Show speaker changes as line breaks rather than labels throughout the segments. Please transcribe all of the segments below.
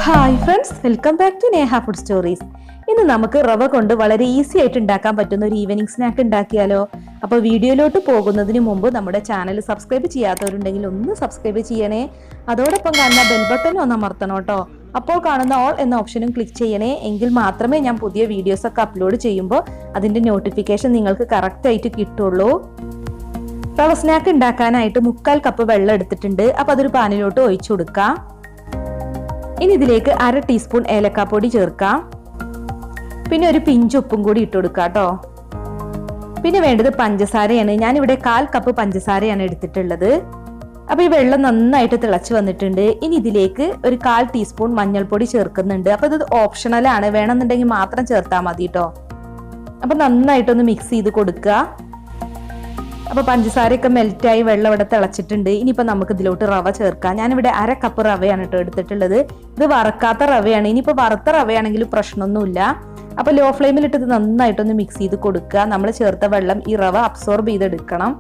Hi friends, welcome back to Neha food stories. ഇന്ന് നമുക്ക് റവ കൊണ്ട് വളരെ ഈസി ആയിട്ട് ഉണ്ടാക്കാൻ പറ്റുന്ന ഒരു ഈവനിങ് സ്നാക്ക് ഉണ്ടാക്കിയാലോ? അപ്പോൾ വീഡിയോയിലോട്ട് പോകുന്നതിന് മുമ്പ് നമ്മുടെ ചാനൽ സബ്സ്ക്രൈബ് ചെയ്യാത്തവരുണ്ടെങ്കിൽ ഒന്ന് സബ്സ്ക്രൈബ് ചെയ്യണേ. അതോടൊപ്പം കാണുന്ന ബെൽ ബട്ടൺ ഒന്ന് അമർത്തണം കേട്ടോ. അപ്പോൾ കാണുന്ന ഓൾ എന്ന ഓപ്ഷനും ക്ലിക്ക് ചെയ്യണേ. എങ്കിൽ മാത്രമേ ഞാൻ പുതിയ വീഡിയോസ് ഒക്കെ അപ്ലോഡ് ചെയ്യുമ്പോൾ അതിന്റെ നോട്ടിഫിക്കേഷൻ നിങ്ങൾക്ക് കറക്റ്റ് ആയിട്ട് കിട്ടുള്ളൂ. റവ സ്നാക്ക് ഉണ്ടാക്കാനായിട്ട് 1/4 കപ്പ് വെള്ളം എടുത്തിട്ടുണ്ട്. അപ്പൊ അതൊരു പാനിലോട്ട് ഒഴിച്ചു കൊടുക്കാം. ഇനി ഇതിലേക്ക് 1/2 ടീസ്പൂൺ ഏലക്കാപ്പൊടി ചേർക്കാം. പിന്നെ ഒരു പിഞ്ച് ഉപ്പും കൂടി ഇട്ട് കൊടുക്കാം കേട്ടോ. പിന്നെ വേണ്ടത് പഞ്ചസാരയാണ്. ഞാനിവിടെ 1/4 കപ്പ് പഞ്ചസാരയാണ് എടുത്തിട്ടുള്ളത്. അപ്പൊ ഈ വെള്ളം നന്നായിട്ട് തിളച്ച് വന്നിട്ടുണ്ട്. ഇനി ഇതിലേക്ക് ഒരു 1/4 ടീസ്പൂൺ മഞ്ഞൾപ്പൊടി ചേർക്കുന്നുണ്ട്. അപ്പൊ ഇത് ഓപ്ഷണലാണ്, വേണമെന്നുണ്ടെങ്കിൽ മാത്രം ചേർത്താൽ മതി കേട്ടോ. അപ്പൊ നന്നായിട്ടൊന്ന് മിക്സ് ചെയ്ത് കൊടുക്കുക. അപ്പൊ പഞ്ചസാരയൊക്കെ മെൽറ്റായി വെള്ളം ഇവിടെ തിളച്ചിട്ടുണ്ട്. ഇനിയിപ്പോ നമുക്ക് ഇതിലോട്ട് റവ ചേർക്കാം. ഞാനിവിടെ 1/2 കപ്പ് റവയാണ് കേട്ടോ എടുത്തിട്ടുള്ളത്. ഇത് വറക്കാത്ത റവയാണ്. ഇനിയിപ്പോ വറുത്ത റവയാണെങ്കിലും പ്രശ്നമൊന്നുമില്ല. അപ്പൊ ലോ ഫ്ലെയിമിൽ ഇട്ട് നന്നായിട്ടൊന്ന് മിക്സ് ചെയ്ത് കൊടുക്കുക. നമ്മൾ ചേർത്ത വെള്ളം ഈ റവ അബ്സോർബ് ചെയ്തെടുക്കണം.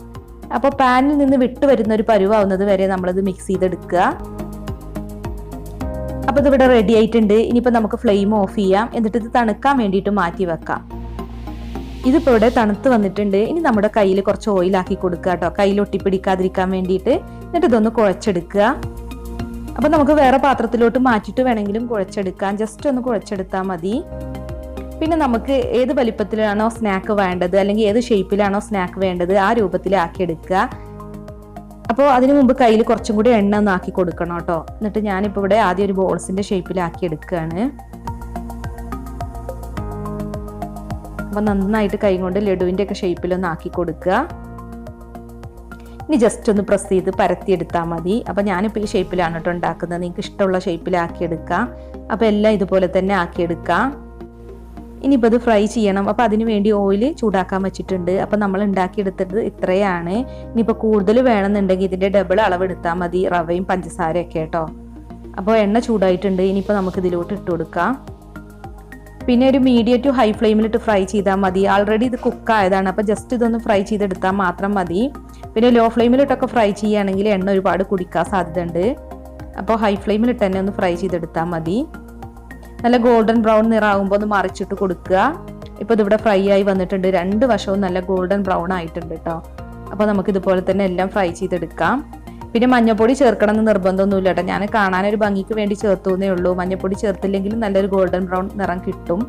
അപ്പൊ പാനിൽ നിന്ന് വിട്ട് വരുന്ന ഒരു പരുവാവുന്നത് വരെ നമ്മളിത് മിക്സ് ചെയ്തെടുക്കുക. അപ്പൊ ഇത് ഇവിടെ റെഡി ആയിട്ടുണ്ട്. ഇനിയിപ്പോ നമുക്ക് ഫ്ലെയിം ഓഫ് ചെയ്യാം. എന്നിട്ട് ഇത് തണുക്കാൻ വേണ്ടിയിട്ട് മാറ്റി വെക്കാം. ഇതിപ്പോ ഇവിടെ തണുത്ത് വന്നിട്ടുണ്ട്. ഇനി നമ്മുടെ കയ്യിൽ കുറച്ച് ഓയിലാക്കി കൊടുക്കുക കേട്ടോ, കയ്യിൽ ഒട്ടിപ്പിടിക്കാതിരിക്കാൻ വേണ്ടിയിട്ട്. എന്നിട്ട് ഇതൊന്ന് കുഴച്ചെടുക്കുക. അപ്പൊ നമുക്ക് വേറെ പാത്രത്തിലോട്ട് മാറ്റിയിട്ട് വേണമെങ്കിലും കുഴച്ചെടുക്കാം. ജസ്റ്റ് ഒന്ന് കുഴച്ചെടുത്താൽ മതി. പിന്നെ നമുക്ക് ഏത് വലിപ്പത്തിലാണോ സ്നാക്ക് വേണ്ടത്, അല്ലെങ്കിൽ ഏത് ഷേപ്പിലാണോ സ്നാക്ക് വേണ്ടത്, ആ രൂപത്തിലാക്കി എടുക്കുക. അപ്പോൾ അതിനു മുമ്പ് കയ്യിൽ കുറച്ചും കൂടി എണ്ണ ഒന്ന് ആക്കി കൊടുക്കണം കേട്ടോ. എന്നിട്ട് ഞാനിപ്പോൾ ഇവിടെ ആദ്യം ഒരു ബോൾസിന്റെ ഷേപ്പിലാക്കി എടുക്കുകയാണ്. അപ്പൊ നന്നായിട്ട് കൈ കൊണ്ട് ലഡുവിന്റെ ഒക്കെ ഷേപ്പിലൊന്ന് ആക്കി കൊടുക്കുക. ഇനി ജസ്റ്റ് ഒന്ന് പ്രസ് ചെയ്ത് പരത്തിയെടുത്താൽ മതി. അപ്പൊ ഞാനിപ്പോൾ ഈ ഷേപ്പിലാണ് കേട്ടോ ഉണ്ടാക്കുന്നത്. നിങ്ങൾക്ക് ഇഷ്ടമുള്ള ഷേപ്പിലാക്കി എടുക്കാം. അപ്പൊ എല്ലാം ഇതുപോലെ തന്നെ ആക്കിയെടുക്കാം. ഇനിയിപ്പോൾ ഇത് ഫ്രൈ ചെയ്യണം. അപ്പോൾ അതിന് വേണ്ടി ഓയിൽ ചൂടാക്കാൻ വെച്ചിട്ടുണ്ട്. അപ്പോൾ നമ്മൾ ഉണ്ടാക്കിയെടുത്തത് ഇത്രയാണ്. ഇനിയിപ്പോൾ കൂടുതൽ വേണമെന്നുണ്ടെങ്കിൽ ഇതിന്റെ ഡബിൾ അളവ് എടുത്താൽ മതി, റവയും പഞ്ചസാരയൊക്കെ കേട്ടോ. അപ്പോൾ എണ്ണ ചൂടായിട്ടുണ്ട്. ഇനിയിപ്പോൾ നമുക്ക് ഇതിലോട്ട് ഇട്ട് കൊടുക്കാം. പിന്നെ ഒരു മീഡിയം ടു ഹൈ ഫ്ലെയിമിലിട്ട് ഫ്രൈ ചെയ്താൽ മതി. ആൾറെഡി ഇത് കുക്കായതാണ്. അപ്പോൾ ജസ്റ്റ് ഇതൊന്ന് ഫ്രൈ ചെയ്തെടുത്താൽ മാത്രം മതി. പിന്നെ ലോ ഫ്ലെയിമിലിട്ടൊക്കെ ഫ്രൈ ചെയ്യുകയാണെങ്കിൽ എണ്ണ ഒരുപാട് കുടിക്കാൻ സാധ്യതയുണ്ട്. അപ്പോൾ ഹൈ ഫ്ലെയിമിലിട്ട് തന്നെ ഒന്ന് ഫ്രൈ ചെയ്തെടുത്താൽ മതി. നല്ല ഗോൾഡൻ ബ്രൗൺ നിറാകുമ്പോൾ ഒന്ന് മറിച്ചിട്ട് കൊടുക്കുക. ഇപ്പോൾ ഇതിവിടെ ഫ്രൈ ആയി വന്നിട്ടുണ്ട്. 2 വശവും നല്ല ഗോൾഡൻ ബ്രൗൺ ആയിട്ടുണ്ട് കേട്ടോ. അപ്പോൾ നമുക്ക് ഇതുപോലെ തന്നെ എല്ലാം ഫ്രൈ ചെയ്തെടുക്കാം. പിന്നെ മഞ്ഞപ്പൊടി ചേർക്കണം എന്ന് നിർബന്ധമൊന്നുമില്ല കേട്ടോ. ഞാൻ കാണാനൊരു ഭംഗിക്ക് വേണ്ടി ചേർത്തുന്നേ ഉള്ളൂ. മഞ്ഞപ്പൊടി ചേർത്തില്ലെങ്കിലും നല്ലൊരു ഗോൾഡൻ ബ്രൗൺ നിറം കിട്ടും.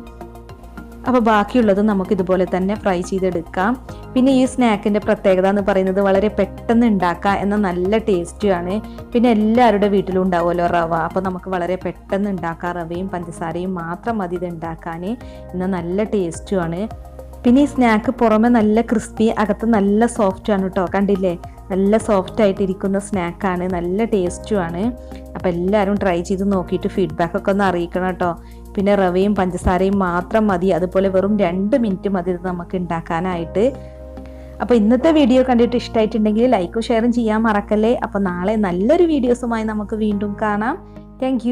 അപ്പോൾ ബാക്കിയുള്ളത് നമുക്ക് ഇതുപോലെ തന്നെ ഫ്രൈ ചെയ്തെടുക്കാം. പിന്നെ ഈ സ്നാക്കിന്റെ പ്രത്യേകത എന്ന് പറയുന്നത് വളരെ പെട്ടെന്ന് ഉണ്ടാക്കാം എന്ന നല്ല ടേസ്റ്റുമാണ്. പിന്നെ എല്ലാവരുടെ വീട്ടിലും ഉണ്ടാവുമല്ലോ റവ. അപ്പോൾ നമുക്ക് വളരെ പെട്ടെന്ന് ഉണ്ടാക്കാം. റവയും പഞ്ചസാരയും മാത്രം മതി ഇത് ഉണ്ടാക്കാൻ. എന്നാൽ നല്ല ടേസ്റ്റുമാണ്. പിന്നെ ഈ സ്നാക്ക് പുറമെ നല്ല ക്രിസ്പി, അകത്ത് നല്ല സോഫ്റ്റ് ആണ് കേട്ടോ. കണ്ടില്ലേ, നല്ല സോഫ്റ്റ് ആയിട്ടിരിക്കുന്ന സ്നാക്കാണ്, നല്ല ടേസ്റ്റുമാണ്. അപ്പോൾ എല്ലാവരും ട്രൈ ചെയ്ത് നോക്കിയിട്ട് ഫീഡ്ബാക്ക് ഒക്കെ ഒന്ന് അറിയിക്കണം കേട്ടോ. പിന്നെ റവയും പഞ്ചസാരയും മാത്രം മതി. അതുപോലെ വെറും 2 മിനിറ്റ് മതി ഇത് നമുക്ക് ഉണ്ടാക്കാനായിട്ട്. അപ്പോൾ ഇന്നത്തെ വീഡിയോ കണ്ടിട്ട് ഇഷ്ടമായിട്ടുണ്ടെങ്കിൽ ലൈക്കും ഷെയറും ചെയ്യാൻ മറക്കല്ലേ. അപ്പോൾ നാളെ നല്ലൊരു വീഡിയോസുമായി നമുക്ക് വീണ്ടും കാണാം. താങ്ക്